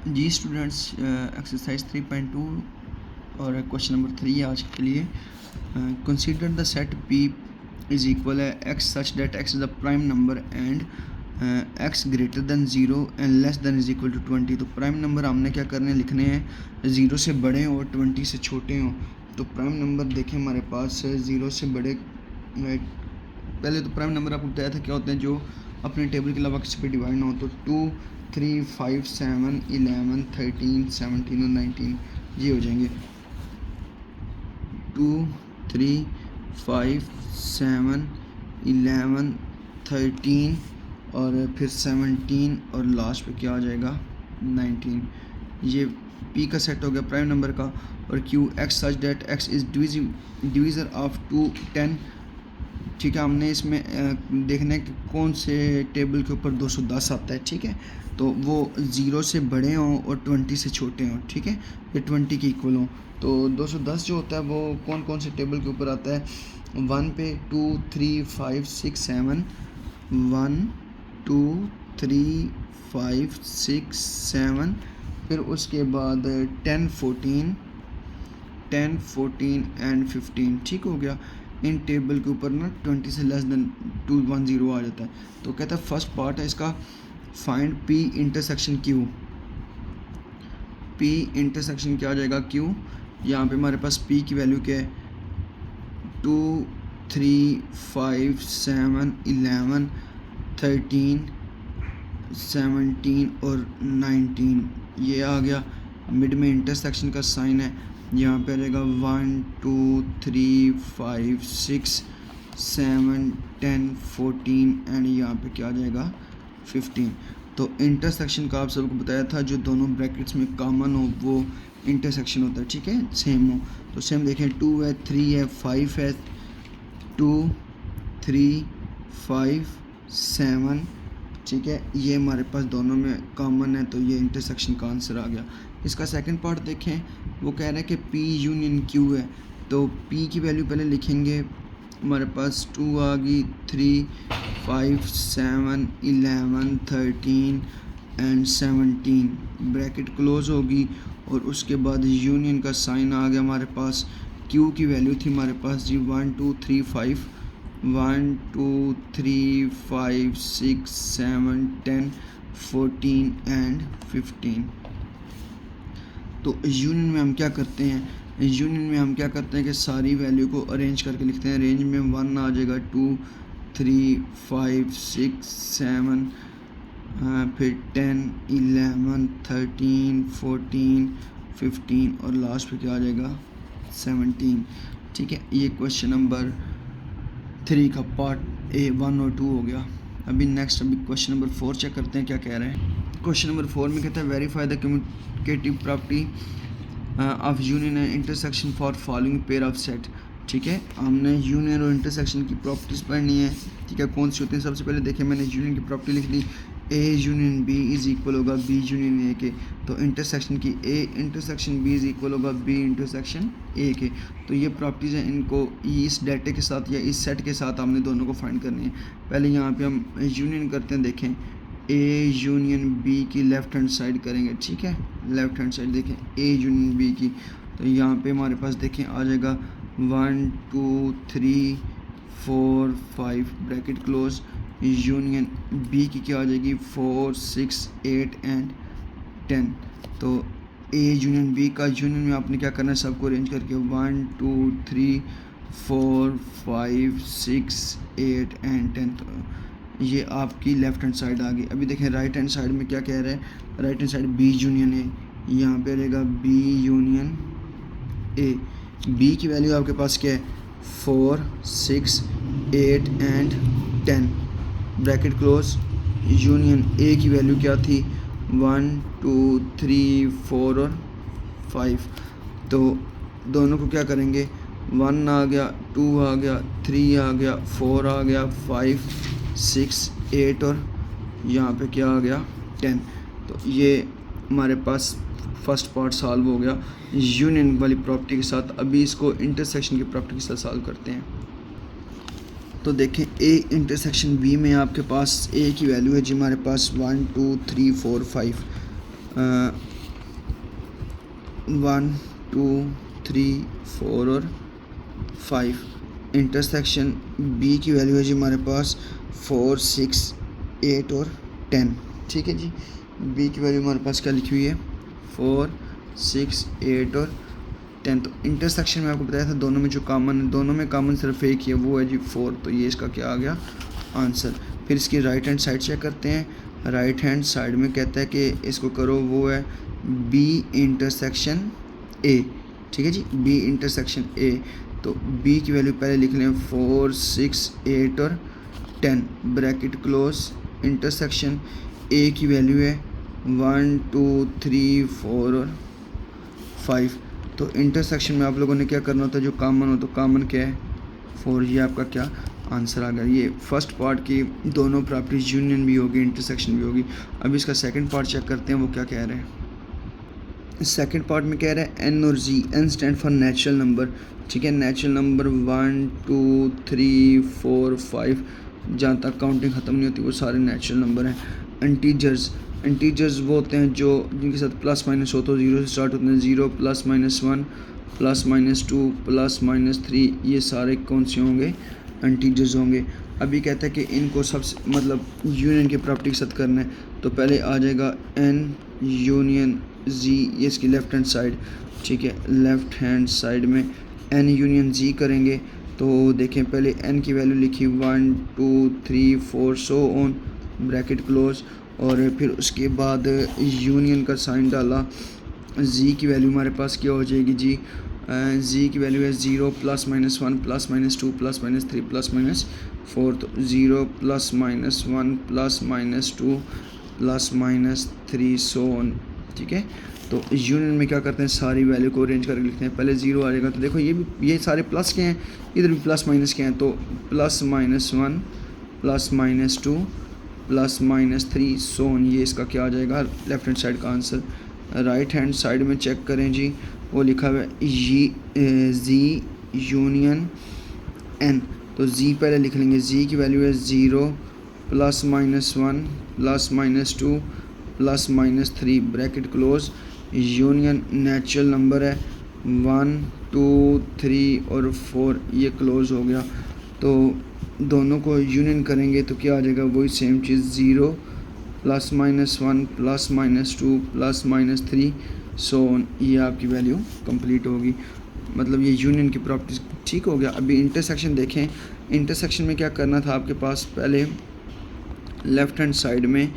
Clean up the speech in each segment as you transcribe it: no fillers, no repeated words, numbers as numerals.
जी students, exercise 3.2 और question number 3 है आज के लिए। Consider the set P is equal है x such that x is a prime number and x greater than 0 and less than is equal to 20। तो prime number हमने क्या करने लिखने हैं, 0 से बड़े हों और 20 से छोटे हों। तो प्राइम नंबर देखें हमारे पास 0 से बड़े, पहले तो प्राइम नंबर आपको बताया था क्या होते हैं, जो अपने टेबल के अलावा किसी पे डिवाइड ना हो। तो 2, 3, 5, 7, 11, 13, 17 और 19 ये हो जाएंगे। 2, 3, 5, 7, 11, 13 और फिर 17 और लास्ट पे क्या आ जाएगा 19। ये पी का सेट हो गया प्राइम नंबर का। और Q x such that x is divisor of 2, 10। ठीक है, हमने इसमें देखना है कि कौन से टेबल के ऊपर 210 आता है। ठीक है, तो वो 0 से बड़े हों और 20 से छोटे हों। ठीक है, ये 20 के इक्वल हों। तो 210 जो होता है वो कौन कौन से टेबल के ऊपर आता है, 1 पे 2, 3, 5, 6, 7, 1, 2, 3, 5, 6, 7, फिर उसके बाद 10, 14 एंड 15। ठीक हो गया। इन टेबल के ऊपर ना 20 से लेस देन 210 आ जाता है। तो कहता है फर्स्ट पार्ट है इसका, find P intersection Q. P intersection क्या आ जाएगा, क्यू। यहाँ पे हमारे पास पी की वैल्यू क्या है, 2, 3, 5, 7, 11, 13, 17 और 19 ये आ गया। मिड में इंटरसेक्शन का साइन है, यहाँ पे रहेगा 1, 2, 3, 5, 6, 7, 10, 14 एंड यहाँ पे क्या आ जाएगा 15। तो इंटरसेक्शन का आप सबको बताया था, जो दोनों ब्रैकेट्स में कॉमन हो वो इंटरसेक्शन होता है। ठीक है, सेम हो। तो सेम देखें, 2 है, 3 है, 5 है, 2, 3, 5, 7। ठीक है, ये हमारे पास दोनों में कॉमन है, तो ये इंटरसेक्शन का आंसर आ गया। इसका सेकंड पार्ट देखें, वो कह रहा है कि P यूनियन Q है। तो P की वैल्यू पहले लिखेंगे, हमारे पास 2 आ गई, 3, 5, 7, 11, 13 एंड 17, ब्रैकेट क्लोज होगी और उसके बाद यूनियन का साइन आ गया हमारे पास। Q की वैल्यू थी हमारे पास जी 1, 2, 3, 5, 1, 2, 3, 5, 6, 7, 10, 14 एंड 15। तो यूनियन में हम क्या करते हैं, कि सारी वैल्यू को अरेंज करके लिखते हैं। रेंज में 1 आ जाएगा, 2, 3, 5, 6, 7, फिर 10, 11, 13, 14, 15 और लास्ट पे क्या आ जाएगा 17। ठीक है, ये क्वेश्चन नंबर 3 का पार्ट A 1 और 2 हो गया। अभी क्वेश्चन नंबर 4 चेक करते हैं क्या कह रहे हैं। क्वेश्चन नंबर 4 में कहता है verify the commutative property of union and intersection for following pair of set. ठीक है, हमने यूनियन और इंटरसेक्शन की प्रॉपर्टीज़ पढ़नी है। ठीक है, कौन सी होती हैं। सबसे पहले देखें, मैंने यूनियन की प्रॉपर्टी लिख ली, A union B is equal होगा B यूनियन A के। तो इंटरसेक्शन की A intersection B is equal होगा B इंटरसेक्शन A के। तो ये प्रॉपर्टीज़ हैं, इनको इस डाटे के साथ या इस सेट के साथ हमने दोनों को फाइंड करनी है। पहले यहाँ पे हम यूनियन करते हैं, देखें A यूनियन B की लेफ़्ट हैंड साइड करेंगे। ठीक है, लेफ़्ट हैंड साइड देखें A यूनियन B की। तो यहाँ पे हमारे पास देखें आ जाएगा 1, 2, 3, 4, 5 ब्रैकेट क्लोज। यूनियन B की क्या आ जाएगी 4, 6, 8 एंड 10। तो A यूनियन B का यूनियन में आपने क्या करना है, सबको अरेंज करके 1, 2, 3, 4, 5, 6, 8 एंड 10। तो ये आपकी लेफ़्ट हैंड साइड आ गई। अभी देखें राइट हैंड साइड में क्या कह रहा है, right hand side B union है, यहाँ पे रहेगा B यूनियन A। B की वैल्यू आपके पास क्या है 4, 6, 8 and 10 bracket close. Union A की वैल्यू क्या थी 1, 2, 3, 4 और 5। तो दोनों को क्या करेंगे, 1 आ गया, 2 आ गया, 3 आ गया, 4 आ गया, 5, 6, 8 और यहाँ पे क्या आ गया 10। तो ये हमारे पास फर्स्ट पार्ट सॉल्व हो गया यूनियन वाली प्रॉपर्टी के साथ। अभी इसको इंटरसेक्शन की प्रॉपर्टी के साथ सॉल्व करते हैं। तो देखें A इंटरसेक्शन B में आपके पास A की वैल्यू है जी हमारे पास 1, 2, 3, 4, 5। 1 2 3 4 और 5। इंटरसेक्शन बी की वैल्यू है जी हमारे पास 4 6 8 और 10। ठीक है जी, बी की वैल्यू हमारे पास क्या लिखी हुई है 4 6 8 और 10। तो इंटरसेक्शन में आपको बताया था दोनों में जो कॉमन है, दोनों में कॉमन सिर्फ एक ही है, वो है जी 4। तो ये इसका क्या आ गया आंसर। फिर इसकी राइट हैंड साइड चेक करते हैं। राइट हैंड साइड में कहता है कि इसको करो, वो है बी इंटरसेक्शन ए। ठीक है जी, बी इंटरसेक्शन ए। तो बी की वैल्यू पहले लिख लें 4 6 8 और 10 ब्रैकेट क्लोज। इंटरसेक्शन ए की वैल्यू है 1 2 3 4 और 5। तो इंटरसेक्शन में आप लोगों ने क्या करना होता है, जो कॉमन हो, तो कॉमन क्या है 4। ये आपका क्या आंसर आ गया। ये फर्स्ट पार्ट की दोनों प्रॉपर्टीज यूनियन भी होगी, इंटरसेक्शन भी होगी। अब इसका सेकंड पार्ट चेक करते हैं वो क्या कह रहे हैं। सेकंड पार्ट में कह रहा है एन और G. N stand for natural number. ठीक है, नेचुरल नंबर 1 2 3 4 5 जहाँ तक काउंटिंग ख़त्म नहीं होती वो सारे नेचुरल नंबर हैं। इंटीजर्स, इंटीजर्स वो होते हैं जो जिनके साथ प्लस माइनस हो, तो 0 से स्टार्ट होते हैं। 0 plus minus 1 plus minus 2 plus minus 3, ये सारे कौन से होंगे इंटीजर्स होंगे। अभी कहता है कि इनको सबसे मतलब यूनियन की प्रॉपर्टी के साथ करना है। तो पहले आ जाएगा एन यूनियन जी, ये इसकी लेफ़्ट हैंड साइड। ठीक है, लेफ़्ट हैंड साइड में एन यूनियन जी करेंगे। तो देखें पहले एन की वैल्यू लिखी 1 2 3 4 सो ऑन ब्रैकेट क्लोज, और फिर उसके बाद यूनियन का साइन डाला। जी की वैल्यू हमारे पास क्या हो जाएगी जी, जी की वैल्यू है 0 plus minus 1 plus minus 2 plus minus 3 plus minus 4। तो 0 plus minus 1 plus minus 2 plus minus 3 so on. ठीक है, तो यूनियन में क्या करते हैं, सारी वैल्यू को अरेंज करके लिखते हैं। पहले 0 आ जाएगा, तो देखो ये सारे प्लस के हैं, इधर भी प्लस माइनस के हैं। तो plus minus 1 plus minus 2 plus minus 3 so on. ये इसका क्या आ जाएगा लेफ्ट हैंड साइड का आंसर। राइट हैंड साइड में चेक करें जी, वो लिखा हुआ है जी यूनियन एन। तो जी पहले लिख लेंगे। जी की वैल्यू है 0 plus minus 1 plus minus 2 plus minus 3 bracket close. Union natural number है 1 2 3 और 4, ये क्लोज हो गया। तो दोनों को यूनियन करेंगे तो क्या आ जाएगा, वही same cheese 0 plus minus 1 plus minus 2 plus minus 3 so on. ये आपकी वैल्यू कंप्लीट होगी, मतलब ये यूनियन की प्रॉपर्टीज ठीक हो गया। अभी इंटरसेक्शन देखें। इंटरसेक्शन में क्या करना था आपके पास, पहले लेफ़्ट हैंड साइड में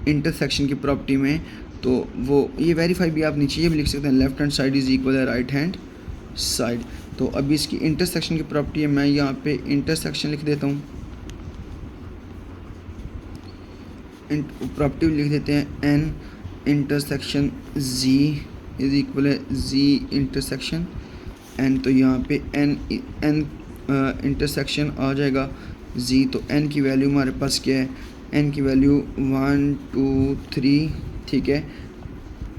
इंटरसेक्शन की प्रॉपर्टी में, तो वो ये वेरीफाई भी आप नीचे ये भी लिख सकते हैं, left hand side is equal है राइट हैंड साइड। तो अभी इसकी इंटरसेक्शन की प्रॉपर्टी है, मैं यहाँ पे इंटरसेक्शन लिख देता हूँ। प्रॉपर्टी लिख देते हैं N intersection G is equal है जी इंटरसेक्शन एन। तो यहाँ पे एन इंटरसेक्शन आ जाएगा जी। तो एन की वैल्यू हमारे पास क्या है, एन की वैल्यू 1 2 3। ठीक है,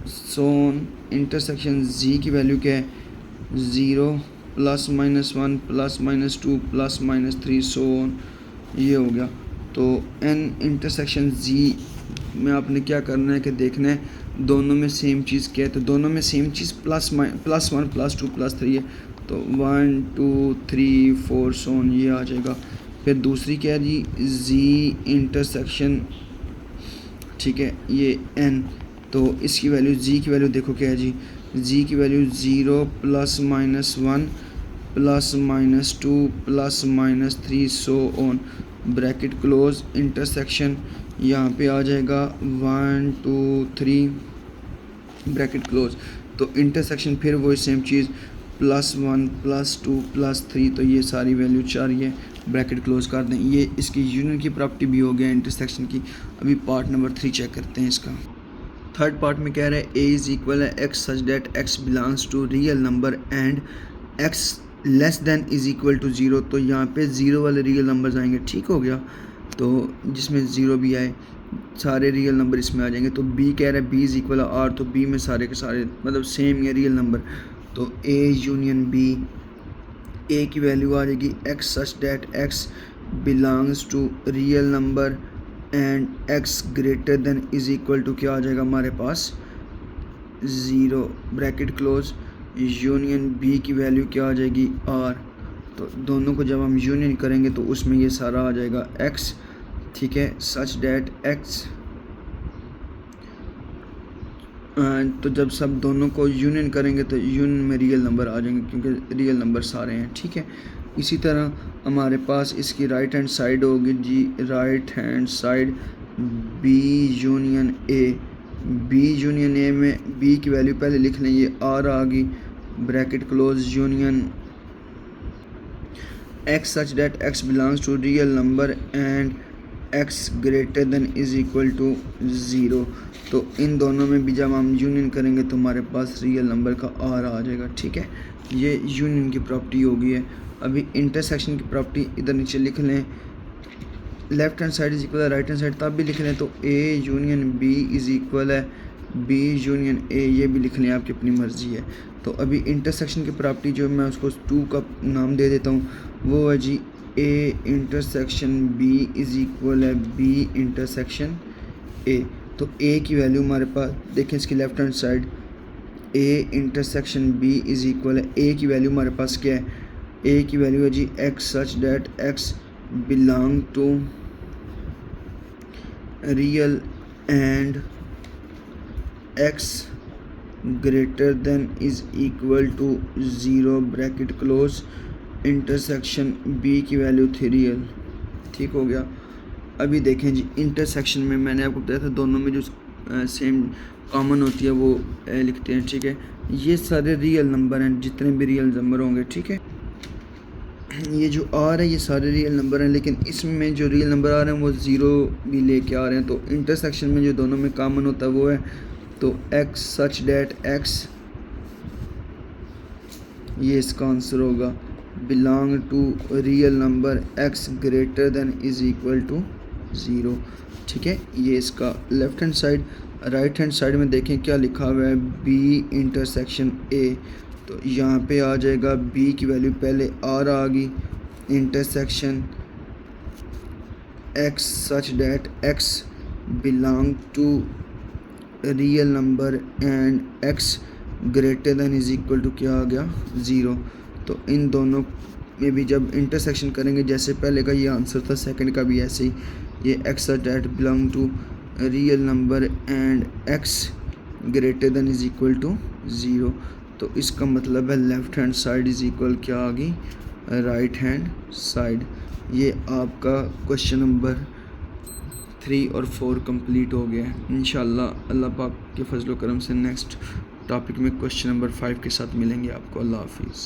सोन इंटरसेक्शन जी की वैल्यू क्या है 0 plus minus 1 plus minus 2 plus minus 3 सोन। ये हो गया। तो एन इंटरसेक्शन जी में आपने क्या करना है कि देखना है दोनों में सेम चीज़ क्या है। तो दोनों में सेम चीज़ प्लस 1 प्लस 2 प्लस 3 है। तो 1 2 3 4 सोन ये आ जाएगा। फिर दूसरी क्या है जी, जी इंटरसेक्शन। ठीक है, ये एन। तो इसकी वैल्यू जी की वैल्यू देखो क्या है जी, जी की value 0 plus minus 1 plus minus 2 plus minus 3 so on bracket close. Intersection यहाँ पे आ जाएगा 1 2 3 ब्रैकेट क्लोज। तो इंटरसेक्शन फिर वही सेम चीज़ प्लस 1 प्लस 2 प्लस 3। तो ये सारी वैल्यू 4 ये ब्रैकेट क्लोज कर दें। ये इसकी यूनियन की प्रॉपर्टी भी हो गया इंटरसेक्शन की। अभी पार्ट नंबर 3 चेक करते हैं इसका। थर्ड पार्ट में कह रहा है ए इज़ इक्वल है x such that x belongs to real number and x less than is equal to 0। तो यहाँ पे 0 वाले रियल नंबर्स आएंगे। ठीक हो गया, तो जिसमें 0 भी आए सारे रियल नंबर इसमें आ जाएंगे। तो बी कह रहा है बी इज़ इक्वल आर। तो बी में सारे के सारे मतलब सेम है रियल नंबर। तो ए यूनियन बी, ए की वैल्यू आ जाएगी x such that x belongs to real number and x greater than is equal to क्या आ जाएगा हमारे पास zero bracket close, union B की वैल्यू क्या आ जाएगी आर। तो दोनों को जब हम यूनियन करेंगे तो उसमें ये सारा आ जाएगा एक्स, ठीक है, सच डैट एक्स। तो जब सब दोनों को यूनियन करेंगे तो यूनियन में रियल नंबर आ जाएंगे क्योंकि रियल नंबर सारे हैं, ठीक है। इसी तरह हमारे पास इसकी राइट हैंड साइड होगी जी, right hand side B union A. B union A में बी की वैल्यू पहले लिख लें, ये आर आ गई, bracket close, union x such that x belongs to real number and x greater than is equal to zero. तो इन दोनों में भी जब हम यूनियन करेंगे तो हमारे पास रियल नंबर का आर आ जाएगा, ठीक है। ये यूनियन की प्रॉपर्टी हो गई है। अभी इंटरसेक्शन की प्रॉपर्टी इधर नीचे लिख लें, left hand side is equal है राइट हैंड साइड, तब भी लिख लें तो A union B is equal है बी यूनियन ए, ये भी लिख लें, आपकी अपनी मर्ज़ी है। तो अभी इंटरसेक्शन की प्रॉपर्टी जो मैं उसको 2 का नाम दे देता हूँ, वो है जी A intersection B is equal है बी इंटरसेक्शन ए। तो ए की वैल्यू हमारे पास देखें, इसकी left hand side A intersection B is equal है, ए की वैल्यू हमारे पास क्या है, ए की वैल्यू है जी x such that x belong to real and x greater than is equal to zero bracket close, intersection B की value थी रियल, ठीक हो गया। अभी देखें जी, इंटरसेक्शन में मैंने आपको बताया था दोनों में जो सेम कॉमन होती है वो लिखते हैं, ठीक है। ये सारे रियल नंबर हैं, जितने भी रियल नंबर होंगे, ठीक है। ये जो आर है ये सारे रियल नंबर हैं, लेकिन इसमें जो रियल नंबर आ रहे हैं वो ज़ीरो भी लेके आ रहे हैं। तो इंटरसेक्शन में जो दोनों में कॉमन होता है वो है, तो एक्स सच डैट एक्स, ये इसका आंसर होगा, belong to real number x greater than is equal to zero, ठीक है। ये इसका left hand side. Right hand side में देखें क्या लिखा हुआ है, बी इंटरसेक्शन ए। तो यहाँ पे आ जाएगा बी की वैल्यू पहले आर आ गई, intersection x such that x belong to real number and x greater than is equal to क्या आ गया, ज़ीरो। तो इन दोनों में भी जब इंटरसेक्शन करेंगे, जैसे पहले का ये आंसर था, सेकंड का भी ऐसे ही, ये x such that belong to real number and x greater than is equal to zero. तो इसका मतलब है left hand side is equal क्या आ गई, राइट हैंड साइड। ये आपका क्वेश्चन नंबर 3 और 4 कंप्लीट हो गया है। इंशाल्लाह अल्लाह पाक के फजल व करम से नेक्स्ट टॉपिक में क्वेश्चन नंबर 5 के साथ मिलेंगे आपको। अल्लाह हाफिज़।